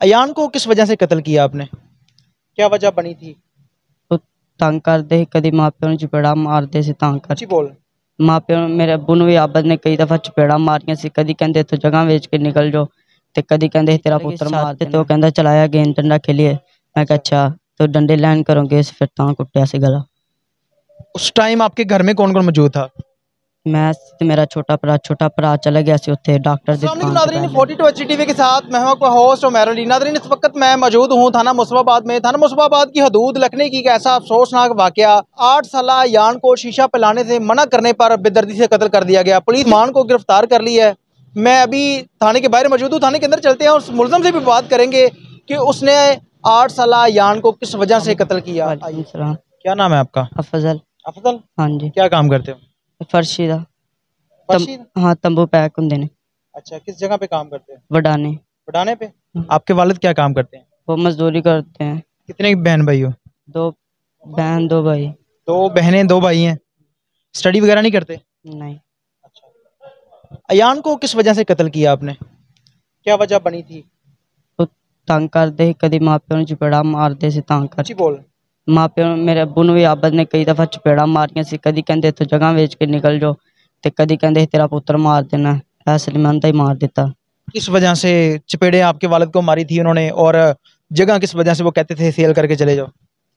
ایان کو کس وجہ سے قتل کیا آپ نے؟ کیا وجہ بنی تھی؟ ਉਹ ਤੰਗ ਕਰਦੇ ਸੀ, ਕਦੀ ਮਾਪਿਆਂ ਨੂੰ ਚਪੇੜਾ ਮਾਰਦੇ ਸੀ ਤਾਂ ਕਰ اچھی بول ਮਾਪਿਆਂ ਨੂੰ, ਮੇਰੇ ਅੱਬੂ ਨੂੰ ਵੀ ਆਬਦ ਨੇ ਕਈ ਦਫਾ ਚਪੇੜਾ ਮਾਰੀਆਂ ਸੀ। ਕਦੀ ਕਹਿੰਦੇ ਇੱਥੋਂ ਜਗ੍ਹਾ ਵੇਚ ਕੇ ਨਿਕਲ ਜਾਓ ਤੇ ਕਦੀ ਕਹਿੰਦੇ ਸੀ ਤੇਰਾ ਪੁੱਤਰ ਮਾਰ ਦੇ, ਤੇ ਉਹ ਕਹਿੰਦਾ ਚਲਾਇਆ ਗੇਂਦ ਡੰਡਾ ਖੇਲੀਏ। ਮੈਂ ਕਿਹਾ ਅੱਛਾ, تو ڈنڈے لین کروں گے پھر تاں کٹیا سی گلا۔ اس ٹائم آپ کے گھر میں کون کون موجود تھا؟ میں تے میرا چھوٹا بھرا چلا گیا سی اوتھے ڈاکٹر دی السلام علیکم دکان تے ناظرین، پہلے۔ 42 ایچ ٹی وی کے ساتھ میں ہوں آپ کا ہوسٹ عمیر علی۔ ناظرین، اس وقت میں موجود ہوں تھانہ مصطفی آباد میں۔ تھانہ مصطفی آباد کی حدود لکھنے کی ایک ایسا افسوسناک واقعہ، 8 سالہ ایان کو شیشہ پلانے سے منع کرنے پر بے دردی سے قتل کر دیا گیا۔ پولیس مان کو گرفتار کر لی ہے۔ میں ابھی تھانے کے باہر موجود ہوں، تھانے کے اندر چلتے ہیں اور اس ملزم سے بھی بات کریں گے کہ اس نے 8 سالہ ایان کو کس وجہ سے قتل کیا۔ وعلیکم السلام۔ کیا نام ہے آپ کا؟ افضل۔ افضل، ہاں جی۔ کیا کام کرتے ہو؟ فرشی دا۔ فرشی؟ ہاں، تمبو پیک ہوندے نے۔ اچھا، کس جگہ پہ کام کرتے ہیں؟ وڈانے۔ وڈانے پہ؟ آپ کے والد کیا کام کرتے ہیں؟ وہ مزدوری کرتے ہیں۔ کتنے بہن بھائی ہو؟ 2 بہن 2 بھائی۔ 2 بہنیں 2 بھائی ہیں۔ اسٹڈی وغیرہ نہیں کرتے؟ نہیں۔ ایان کو کس وجہ سے قتل کیا آپ نے؟ کیا وجہ بنی تھی؟ ਉਹ ਤੰਗ ਕਰਦੇ ਸੀ, ਕਦੀ ਮਾਪਿਆਂ ਨੂੰ ਚਪੇੜਾ ਮਾਰਦੇ ਸੀ ਤਾਂ ਕਰ اچھی بول ਮਾਪਿਆਂ ਨੂੰ, ਮੇਰੇ ਅੱਬੂ ਨੂੰ ਵੀ ਆਬਦ ਨੇ ਕਈ ਦਫਾ ਚਪੇੜਾ ਮਾਰੀਆਂ ਸੀ। ਕਦੀ ਕਹਿੰਦੇ ਇੱਥੋਂ ਜਗ੍ਹਾ ਵੇਚ ਕੇ ਨਿਕਲ ਜਾਓ ਤੇ ਕਦੀ ਕਹਿੰਦੇ ਸੀ ਤੇਰਾ ਪੁੱਤਰ ਮਾਰ ਦੇਣਾ। ਐਸੇ ਲਈ ਮੈਂ ਤਾਂ ਹੀ ਮਾਰ ਦਿੱਤਾ۔ کس وجہ سے چپیڑیں آپ کے والد کو ماری تھی انہوں نے، اور جگہ کس وجہ سے وہ کہتے تھے سیل کر کے چلے جاؤ؟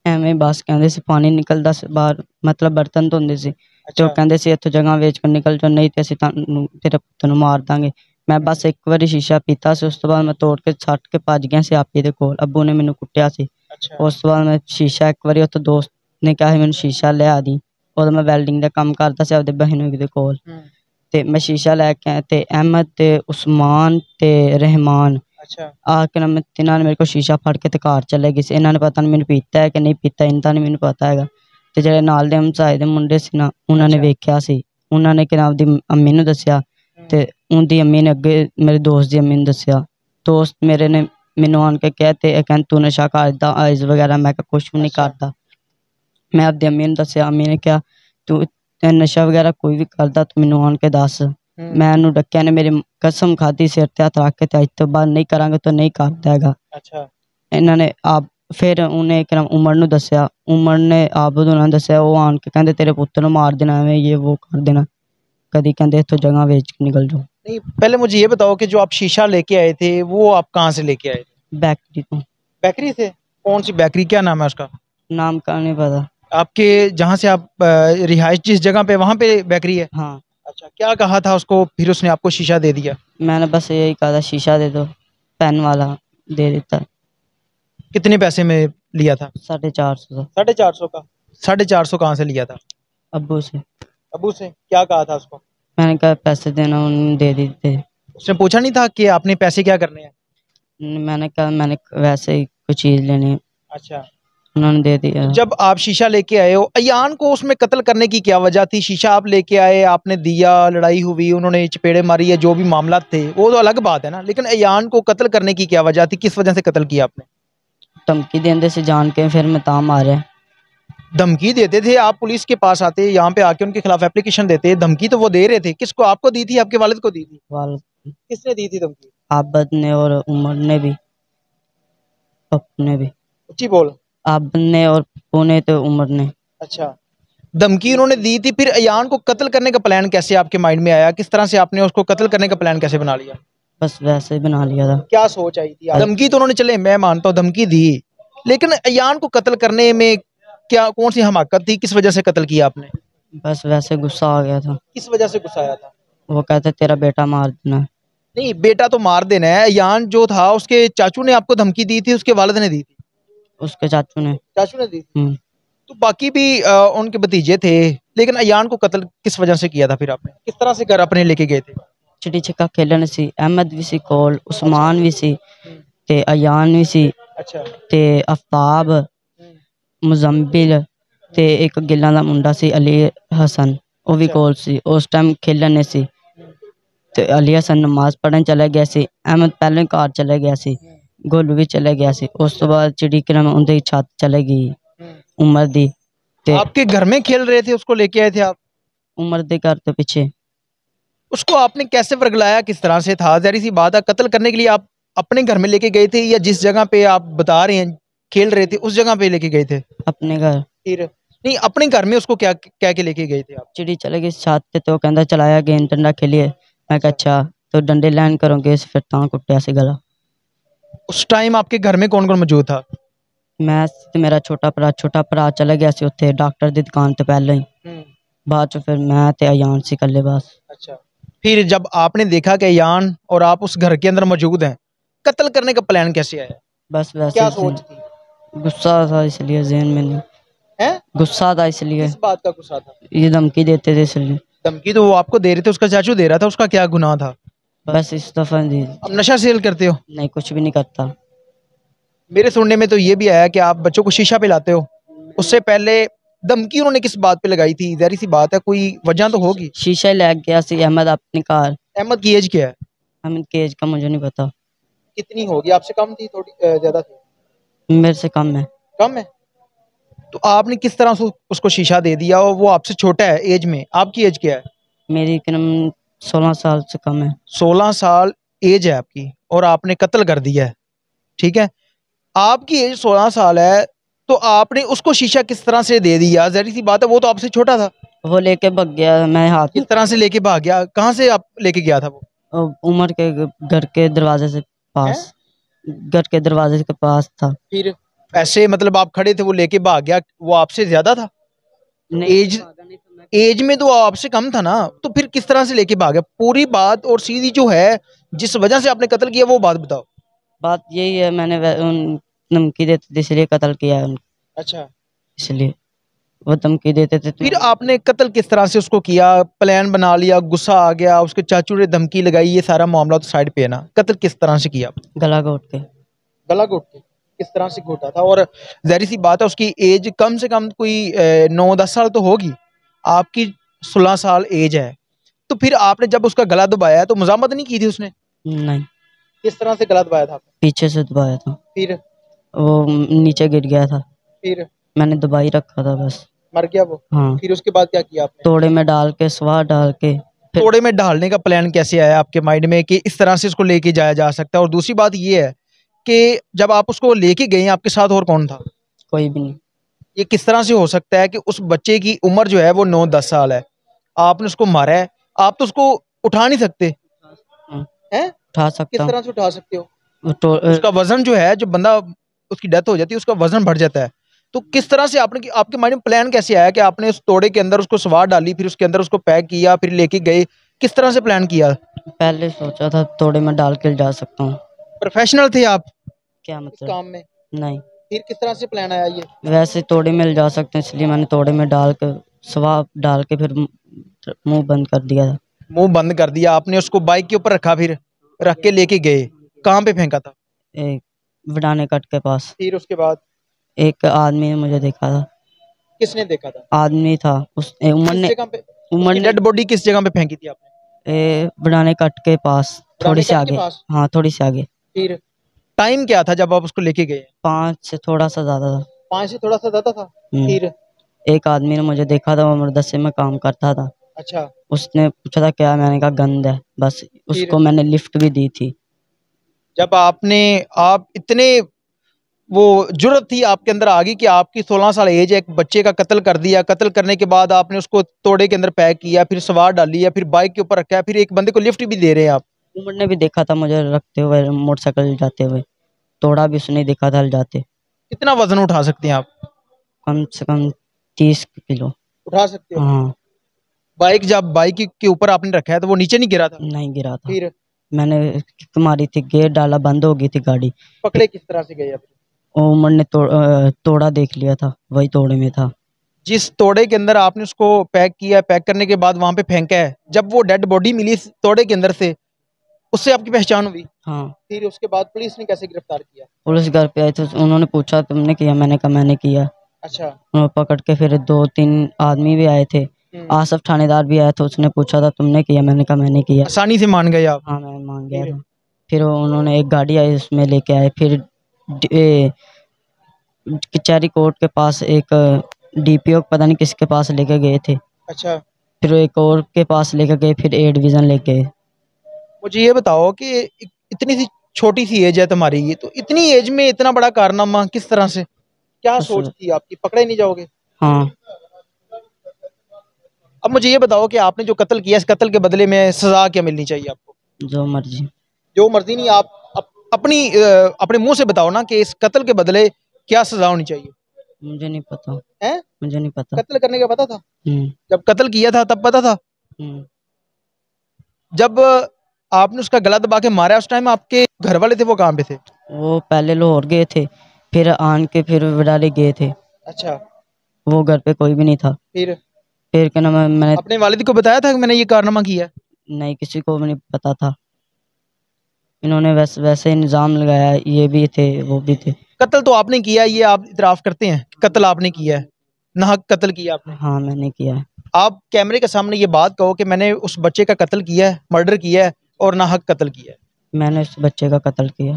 ਐਵੇਂ ਬਸ ਕਹਿੰਦੇ ਸੀ ਪਾਣੀ ਨਿਕਲਦਾ ਸੀ ਬਾਹਰ, ਮਤਲਬ ਬਰਤਨ ਧੋਂਦੇ ਸੀ ਤੇ ਉਹ ਕਹਿੰਦੇ ਸੀ ਇੱਥੋਂ ਜਗ੍ਹਾ ਵੇਚ ਕੇ ਨਿਕਲ ਜਾਓ, ਨਹੀਂ ਤੇ ਅਸੀਂ ਤੁਹਾਨੂੰ ਤੇਰੇ ਪੁੱਤ ਨੂੰ ਮਾਰ ਦਾਂਗੇ। ਮੈਂ ਬਸ ਇੱਕ ਵਾਰੀ ਸ਼ੀਸ਼ਾ ਪੀਤਾ ਸੀ, ਉਸ ਤੋਂ ਬਾਅਦ ਮੈਂ ਤੋੜ ਕੇ ਛੱਟ ਕੇ ਭੱਜ ਗਿਆ ਸੀ ਆਪੀ ਦੇ ਕੋਲ। ਅੱਬੂ ਨੇ ਮੈਨੂੰ ਕੁੱਟਿਆ ਸੀ। ਉਸ ਤੋਂ ਬਾਅਦ ਮੈਂ ਸ਼ੀਸ਼ਾ ਇੱਕ ਵਾਰੀ ਉੱਥੇ ਦੋਸਤ ਨੇ ਕਿਹਾ ਸੀ ਮੈਨੂੰ ਸ਼ੀਸ਼ਾ ਲਿਆ ਦੀ, ਉਦੋਂ ਮੈਂ ਵੈਲਡਿੰਗ ਦਾ ਕੰਮ ਕਰਦਾ ਸੀ ਆਪਦੇ ਬਹਿਨੋਈ ਦੇ ਕੋਲ, ਤੇ ਮੈਂ ਸ਼ੀਸ਼ਾ ਲੈ ਕੇ ਆਇਆ ਤੇ ਅਹਿਮਦ ਤੇ ਉਸਮਾਨ ਤੇ ਰਹਿਮਾਨ ਆ ਕੇ ਨਾ ਤਿੰਨਾਂ ਨੇ ਮੇਰੇ ਕੋਲ ਸ਼ੀਸ਼ਾ ਫੜ ਕੇ ਤੇ ਘਰ ਚਲੇ ਗਏ ਸੀ। ਇਹਨਾਂ ਨੇ ਪਤਾ ਨਹੀਂ ਮੈਨੂੰ ਪੀਤਾ ਹੈ ਕਿ ਨਹੀਂ ਪੀਤਾ, ਇਹਨਾਂ ਨਹੀਂ ਮੈਨੂੰ ਪਤਾ ਹੈਗਾ। ਤੇ ਜਿਹੜੇ ਨਾਲ ਦੇ ਹਮਸਾਏ ਦੇ ਮੁੰਡੇ ਸੀ ਨਾ, ਉਹਨਾਂ ਨੇ ਵੇਖਿਆ ਸੀ। ਉਹਨਾਂ ਨੇ ਕਿ ਆਪਦੀ ਅੰਮੀ ਨੂੰ ਦੱਸਿਆ ਤੇ ਉਹਦੀ ਅੰਮੀ ਨੇ ਅੱਗੇ ਮੇਰੇ ਦੋਸਤ ਦੀ ਅੰਮੀ ਨੂੰ ਦੱਸਿਆ। ਦੋਸਤ ਮੇਰੇ ਨੇ ਮੈਨੂੰ ਆਣ ਕੇ ਕਿਹਾ ਤੇ ਇਹ ਕਹਿੰਦਾ ਤੂੰ ਨਸ਼ਾ ਕਰਦਾ ਆਇਜ਼ ਵਗੈਰਾ। ਮੈਂ ਕਿਹਾ ਕੁਛ ਵੀ ਨਹੀਂ ਕਰਦਾ। ਮੈਂ ਆਪਦੀ ਅੰਮੀ ਨੂੰ ਦੱਸਿਆ। ਅੰਮੀ ਨੇ ਕਿਹਾ ਤੂੰ ਨਸ਼ਾ ਵਗੈਰਾ ਕੋਈ ਵੀ ਕਰਦਾ ਤੂੰ ਮੈਨੂੰ ਆਣ ਕੇ ਦੱਸ। ਮੈਂ ਉਹਨੂੰ ਡੱਕਿਆ ਨੇ ਮੇਰੀ ਕਸਮ ਖਾਧੀ ਸਿਰ ਤੇ ਹੱਥ ਰੱਖ ਕੇ ਤੇ ਅੱਜ ਤੋਂ ਬਾਅਦ ਨਹੀਂ ਕਰਾਂਗੇ ਤਾਂ ਨਹੀਂ ਕਰਦਾ ਹੈਗਾ। ਇਹਨਾਂ ਨੇ ਆਪ ਫਿਰ ਉਹਨੇ ਇੱਕ ਉਮਰ ਨੂੰ ਦੱਸਿਆ। ਉਮਰ ਨੇ ਆਬਦ ਉਹਨਾਂ ਨੂੰ ਦੱਸਿਆ। ਉਹ ਆਣ ਕੇ ਕਹਿੰਦੇ ਤੇਰੇ ਪੁੱਤ ਨੂੰ ਮਾਰ ਦੇਣਾ, ਐਵੇਂ ਇਹ وہ ਕਰ ਦੇਣਾ। کدی کہندے تو جگہ بیچ کے نکل جاؤ۔ نہیں، پہلے مجھے یہ بتاؤ کہ جو آپ شیشہ لے کے آئے تھے وہ آپ کہاں سے لے کے آئے تھے؟ بیکری تو۔ بیکری سے؟ کون سی بیکری، کیا نام ہے اس کا؟ نام کا نہیں پتا۔ آپ کے جہاں سے آپ رہائش جس جگہ پہ وہاں پہ بیکری ہے؟ ہاں۔ اچھا، کیا کہا تھا اس کو پھر اس نے آپ کو شیشہ دے دیا؟ میں نے بس یہی کہا تھا شیشہ دے دو، پین والا دے دیتا۔ کتنے پیسے میں لیا تھا؟ 450۔ 450 کا؟ 450 کہاں سے لیا تھا؟ ابو سے۔ ابو سے؟ کیا کہا تھا اس کو؟ میں نے کہا پیسے دینا، انہوں نے دے دیتے۔ اس نے پوچھا نہیں تھا کہ آپ نے پیسے کیا کرنے ہیں؟ میں نے کہا میں نے ویسے ہی کوئی چیز لینی ہے۔ اچھا، انہوں نے دے دیا۔ جب آپ شیشہ لے کے آئے ہو، ایان کو اس میں قتل کرنے کی کیا وجہ تھی؟ شیشہ آپ لے کے آئے، آپ نے دیا، لڑائی ہوئی، انہوں نے چپیڑے ماری، یا جو بھی معاملات تھے وہ تو الگ بات ہے نا، لیکن ایان کو قتل کرنے کی کیا وجہ تھی؟ کس وجہ سے قتل کیا آپ نے؟ دھمکی دیندے سے جان کے پھر میں تاں مارے۔ دھمکی دیتے تھے؟ آپ پولیس کے پاس آتے، یہاں پہ آ کے ان کے خلاف اپلیکیشن دیتے، دھمکی تو وہ دے رہے تھے، کس کو؟ آپ کو دی تھی؟ آپ کے والد کو دی تھی؟ والد کس نے دی تھی دھمکی؟ عابد نے اور عمر نے بھی، پپو نے بھی۔ اچھی بول۔ عابد نے اور پپو نے تو عمر نے۔ اچھا، دھمکی انہوں نے دی تھی، پھر ایان کو قتل کرنے کا پلان کیسے آپ کے مائنڈ میں آیا؟ کس طرح سے آپ نے اس کو قتل کرنے کا پلان کیسے بنا لیا؟ بس ویسے ہی بنا لیا تھا۔ کیا سوچ آئی تھی؟ دھمکی تو انہوں نے، چلے میں مانتا ہوں دھمکی دی، لیکن ایان کو قتل کرنے میں کیا کون سی حماقت تھی؟ کس وجہ سے قتل کیا آپ نے؟ بس ویسے غصہ آ گیا تھا۔ کس وجہ سے غصہ آیا تھا؟ وہ کہتے تیرا بیٹا مار دینا۔ نہیں، بیٹا تو مار دینا ہے۔ ایان جو تھا اس کے چاچو نے آپ کو دھمکی دی تھی، اس کے والد نے دی تھی؟ اس کے چاچو نے۔ چاچو نے دی تھی؟ تو باقی بھی ان کے بھتیجے تھے، لیکن ایان کو قتل کس وجہ سے کیا تھا پھر آپ نے؟ کس طرح سے گھر اپنے لے کے گئے تھے؟ چڑی چھکا کھیلن سی، احمد بھی سی کول، عثمان بھی سی تے ایان بھی سی اچھا، تے آفتاب، مزمبل تے ایک گلاں دا منڈا سی علی حسن، وہ بھی کول سی۔ اس ٹائم کھیلنے سی تے علی حسن نماز پڑھن چلے گیا سی، احمد پہلے کار چلے گیا سی، گولو بھی چلے گیا سی۔ اس تو بعد چڑی کرم اندے چھت چلے گئی عمر دی تے۔ آپ کے گھر میں کھیل رہے تھے، اس کو لے کے آئے تھے آپ؟ عمر دے گھر تو پیچھے۔ اس کو آپ نے کیسے ورگلایا؟ کس طرح سے تھا؟ ظاہری سی بات ہے، قتل کرنے کے لیے آپ اپنے گھر میں لے کے گئے تھے یا جس جگہ پہ آپ بتا رہے ہیں کھیل رہے تھے اس جگہ پہ لے کے گئے تھے؟ اپنے گھر پھر نہیں اپنے گھر میں اس کو کیا کہہ کے لے کے گئے تھے آپ؟ چڑی چلے گئی چھت تے تو کہندا چلایا گیند ڈنڈا کھیلیے. میں کہا اچھا تو ڈنڈے لین کرو گے پھر تاں کٹیا سی گلا. اس ٹائم آپ کے گھر میں کون کون موجود تھا؟ میں تے میرا چھوٹا بھرا چلا گیا سی اوتھے ڈاکٹر دی دکان تے پہلے ہی. بعد چ پھر میں تے ایان سی کلے بس. اچھا پھر جب آپ نے دیکھا کہ ایان اور آپ اس گھر کے اندر موجود ہیں قتل کرنے کا پلان کیسے آیا؟ بس ویسے کیا ہی سوچ تھی؟ غصہ تھا اس لیے ذہن میں نہیں. ہیں غصہ تھا اس لیے. کس بات کا غصہ تھا؟ یہ دھمکی دیتے تھے اس لیے. دھمکی تو وہ آپ کو دے رہے تھے، اس کا چاچو دے رہا تھا، اس کا کیا گناہ تھا؟ بس اس دفعہ اب نشہ سیل کرتے ہو؟ نہیں کچھ بھی نہیں کرتا. میرے سننے میں تو یہ بھی آیا کہ آپ بچوں کو شیشہ پلاتے ہو. اس سے پہلے دھمکی انہوں نے کس بات پہ لگائی تھی؟ ظاہر سی بات ہے کوئی وجہ تو ہوگی. شیشہ لے گیا سی احمد اپنی کار. احمد کی ایج کیا ہے؟ احمد کی ایج کا مجھے نہیں پتا. کتنی ہوگی؟ آپ سے کم تھی تھوڑی زیادہ تھی؟ میرے سے کم ہے. کم ہے. تو آپ نے کس طرح سے اس کو شیشہ دے دیا اور وہ آپ سے چھوٹا ہے ایج میں؟ آپ کی ایج کیا ہے؟ میری 16 سال سے کم ہے. 16 سال ایج ہے آپ کی اور آپ نے قتل کر دیا ہے. ٹھیک ہے، آپ کی ایج 16 سال ہے تو آپ نے اس کو شیشہ کس طرح سے دے دیا؟ ظاہر سی بات ہے وہ تو آپ سے چھوٹا تھا. وہ لے کے بھگ گیا. میں ہاتھ کس طرح سے لے کے بھاگ گیا؟ کہاں سے آپ لے کے گیا تھا وہ؟ عمر کے گھر کے دروازے سے پاس. گھر کے دروازے کے پاس تھا. پھر ایسے مطلب آپ کھڑے تھے وہ لے کے بھاگ گیا؟ وہ آپ سے زیادہ تھا ایج میں؟ تو آپ سے کم تھا نا، تو پھر کس طرح سے لے کے بھاگ گیا؟ پوری بات اور سیدھی جو ہے جس وجہ سے آپ نے قتل کیا وہ بات بتاؤ. بات یہی ہے میں نے دھمکی دیتے تھے اس لیے قتل کیا ہے. اچھا اس لیے وہ دھمکی دیتے تھے. پھر آپ نے قتل کس طرح سے اس کو کیا؟ پلان بنا لیا، غصہ آ گیا، اس کے چاچو نے دھمکی لگائی، یہ سارا معاملہ تو سائڈ پہ ہے نا. قتل کس طرح سے کیا؟ گلا گھوٹ کے. گلا گھوٹ کے کس طرح سے گھوٹا تھا؟ اور ظاہر سی بات ہے اس کی ایج کم سے کم کوئی 9-10 سال تو ہوگی. آپ کی 16 سال ایج ہے تو پھر آپ نے جب اس کا گلا دبایا تو مزاحمت نہیں کی تھی اس نے؟ نہیں. کس طرح سے گلا دبایا تھا؟ پیچھے سے دبایا تھا. پھر وہ نیچے گر گیا تھا. پھر میں نے دبائی رکھا تھا بس. مر گیا وہ؟ ہاں. پھر اس کے بعد کیا کیا آپ نے؟ توڑے میں ڈال کے سوار ڈال کے. توڑے میں ڈالنے کا پلان کیسے آیا آپ کے مائنڈ میں کہ اس طرح سے اس کو لے کے جایا جا سکتا ہے؟ اور دوسری بات یہ ہے کہ جب آپ اس کو لے کے گئے آپ کے ساتھ اور کون تھا؟ کوئی بھی نہیں. یہ کس طرح سے ہو سکتا ہے کہ اس بچے کی عمر جو ہے وہ 9-10 سال ہے، آپ نے اس کو مارا ہے، آپ تو اس کو اٹھا نہیں سکتے ہیں؟ اٹھا سکتا کس ہوں. طرح سے اٹھا سکتے ہو؟ اس کا وزن جو ہے، جو بندہ اس کی ڈیتھ ہو جاتی ہے اس کا وزن بڑھ جاتا ہے. تو کس طرح سے آپ نے، آپ کے مائنڈ میں پلان کیسے آیا کہ آپ نے اس توڑے کے اندر اس کو سوار ڈالی، پھر اس کے اندر اس کو پیک کیا، پھر لے کے گئے؟ کس طرح سے پلان کیا؟ پہلے سوچا تھا توڑے میں ڈال کے جا سکتا ہوں. پروفیشنل تھے آپ کیا اس مطلب؟ کام میں؟ نہیں. پھر کس طرح سے پلان آیا یہ؟ ویسے توڑے میں جا سکتے ہیں اس لیے میں نے توڑے میں ڈال کے سوا ڈال کے پھر منہ بند کر دیا تھا. منہ بند کر دیا آپ نے، اس کو بائک کے اوپر رکھا، پھر رکھ کے لے کے گئے. کہاں پہ پھینکا تھا؟ وڈانے کٹ کے پاس. پھر اس کے بعد ایک آدمی نے مجھے دیکھا تھا. کس نے دیکھا تھا؟ آدمی تھا. اس عمر نے ڈیڈ باڈی کس جگہ پہ پھینکی تھی آپ نے؟ وڈانے کٹ کے پاس تھوڑی سی آگے. ہاں تھوڑی سی آگے. پھر ٹائم کیا تھا جب آپ اس کو لے کے گئے؟ 5 سے تھوڑا سا زیادہ تھا. 5 سے تھوڑا سا زیادہ تھا. پھر ایک آدمی نے مجھے دیکھا تھا، وہ مدرسے میں کام کرتا تھا. اچھا. اس نے پوچھا تھا کیا، میں نے کہا گند ہے بس. اس کو میں نے لفٹ بھی دی تھی. جب آپ اتنے وہ جرت تھی آپ کے اندر آ گئی کہ آپ کی 16 سال ایج ہے، ایک بچے کا قتل کر دیا، قتل کرنے کے بعد آپ نے اس کو توڑے کے اندر پیک کیا، پھر سوار ڈالی ہے، پھر بائک کے اوپر رکھا ہے، پھر ایک بندے کو لفٹ بھی دے رہے ہیں آپ. عمر نے بھی دیکھا تھا مجھے رکھتے ہوئے، موٹر سائیکل جاتے ہوئے. توڑا بھی اس نے دیکھا تھا جاتے. کتنا وزن اٹھا سکتے ہیں آپ؟ کم سے کم 30 کلو اٹھا سکتے ہو؟ ہاں. جب بائک کے اوپر آپ نے رکھا ہے تو وہ نیچے نہیں گرا تھا؟ نہیں گرا تھا. پھر میں نے کک ماری تھی، گیٹ ڈالا، بند ہو گئی تھی گاڑی. پکڑے کس طرح سے گئے آپ؟ عمر نے توڑا دیکھ لیا تھا، وہی توڑے میں تھا. جس توڑے کے اندر آپ نے اس کو پیک کیا، پیک کرنے کے بعد وہاں پہ پھینکا ہے، جب وہ ڈیڈ باڈی ملی توڑے کے اندر سے، اس سے آپ کی پہچان ہوئی؟ ہاں. پھر اس کے بعد پولیس نے کیسے گرفتار کیا؟ پولیس گھر پہ آئی تھی، انہوں نے پوچھا تم نے کیا، میں نے کہا میں نے کیا. اچھا. انہوں پکڑ کے پھر 2-3 آدمی بھی آئے تھے. آصف تھانے دار بھی آیا تھا، اس نے پوچھا تھا تم نے کیا، میں نے کہا میں نے کیا. آسانی سے مان گئے آپ؟ ہاں میں مان گیا تھا. پھر انہوں نے ایک گاڑی آئی اس میں لے کے آئے. پھر کچہری کوٹ کے پاس ایک ڈی پی او پتہ نہیں کس کے پاس لے کے گئے تھے. اچھا. پھر ایک اور کے پاس لے کے گئے، پھر اے ڈویژن لے کے گئے. مجھے یہ بتاؤ کہ اتنی سی چھوٹی سی ایج ہے تمہاری, یہ تو اتنی ایج میں اتنا بڑا کارنامہ کس طرح سے, کیا بس- سوچ تھی آپ کی, پکڑے نہیں جاؤ گے؟ ہاں اب مجھے یہ بتاؤ کہ آپ نے جو قتل کیا اس قتل کے بدلے میں سزا کیا ملنی چاہیے آپ کو؟ جو مرضی. جو مرضی نہیں, آپ اپنی اپنے منہ سے بتاؤ نا کہ اس قتل کے بدلے کیا سزا ہونی چاہیے. مجھے نہیں پتا. ہیں؟ مجھے نہیں پتا. قتل کرنے کا پتا تھا؟ ہوں جب قتل کیا تھا تب پتا تھا؟ ہوں جب آپ نے اس کا گلا دبا کے مارا اس ٹائم آپ کے گھر والے تھے, وہ کہاں پہ تھے؟ وہ پہلے لاہور گئے تھے, پھر آن کے پھر وڈالے گئے تھے. اچھا, وہ گھر پہ کوئی بھی نہیں تھا. پھر پھر کیا نام ہے, میں نے اپنے والد کو بتایا تھا کہ میں نے یہ کارنامہ کیا ہے؟ نہیں, کسی کو بھی نہیں پتا تھا. انہوں نے ویسے نظام لگایا, یہ بھی تھے وہ بھی تھے. قتل تو آپ نے کیا ہے, یہ آپ اعتراف کرتے ہیں کہ قتل آپ نے کیا ہے, ناحق قتل کیا آپ نے؟ ہاں میں نے کیا ہے. آپ کیمرے کے سامنے یہ بات کہو کہ میں نے اس بچے کا قتل کیا ہے, مرڈر کیا ہے اور ناحق قتل کیا ہے. میں نے اس بچے کا قتل کیا.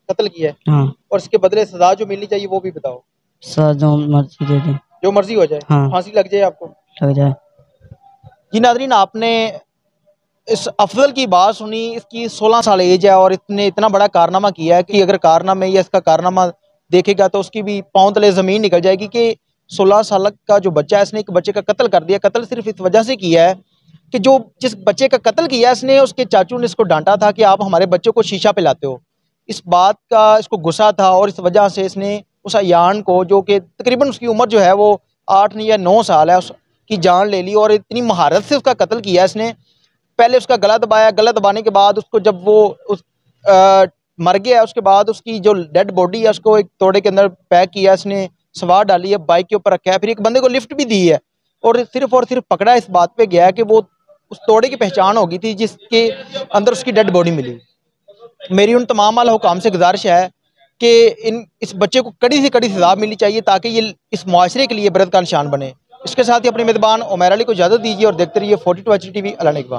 قتل کیا ہے, ہاں, اور اس کے بدلے سزا جو ملنی چاہیے وہ بھی بتاؤ. سر جو مرضی دے دیں. جو مرضی ہو جائے, ہاں پھانسی لگ جائے آپ کو. لگ جائے. جی ناظرین, آپ نے اس افضل کی بات سنی, اس کی 16 سال ایج ہے اور اتنا بڑا کارنامہ کیا ہے کہ اگر کارنامے یا اس کا کارنامہ دیکھے گا تو اس کی بھی پاؤں تلے زمین نکل جائے گی کہ 16 سال کا جو بچہ ہے اس نے ایک بچے کا قتل کر دیا. قتل صرف اس وجہ سے کیا ہے کہ جس بچے کا قتل کیا اس نے, اس کے چاچو نے اس کو ڈانٹا تھا کہ آپ ہمارے بچوں کو شیشہ پلاتے ہو. اس بات کا اس کو غصہ تھا اور اس وجہ سے اس نے اس ایان کو, جو کہ تقریباً اس کی عمر جو ہے وہ 8 یا 9 سال ہے, اس کی جان لے لی اور اتنی مہارت سے اس کا قتل کیا اس نے. پہلے اس کا گلا دبایا, گلا دبانے کے بعد اس کو جب وہ مر گیا, اس کے بعد اس کی جو ڈیڈ باڈی ہے اس کو ایک توڑے کے اندر پیک کیا اس نے, سوار ڈالی ہے, بائک کے اوپر رکھا ہے, پھر ایک بندے کو لفٹ بھی دی ہے اور صرف پکڑا اس بات پہ گیا ہے کہ وہ اس توڑے کی پہچان ہوگی تھی جس کے اندر اس کی ڈیڈ باڈی ملی. میری ان تمام اعلیٰ حکام سے گزارش ہے کہ اس بچے کو کڑی سے کڑی سزا ملنی چاہیے تاکہ یہ اس معاشرے کے لیے عبرت کا نشان بنے. اس کے ساتھ ہی اپنے میزبان عمیر علی کو اجازت دیجیے اور دیکھتے رہیے 42 HD TV. اللہ نگہبان.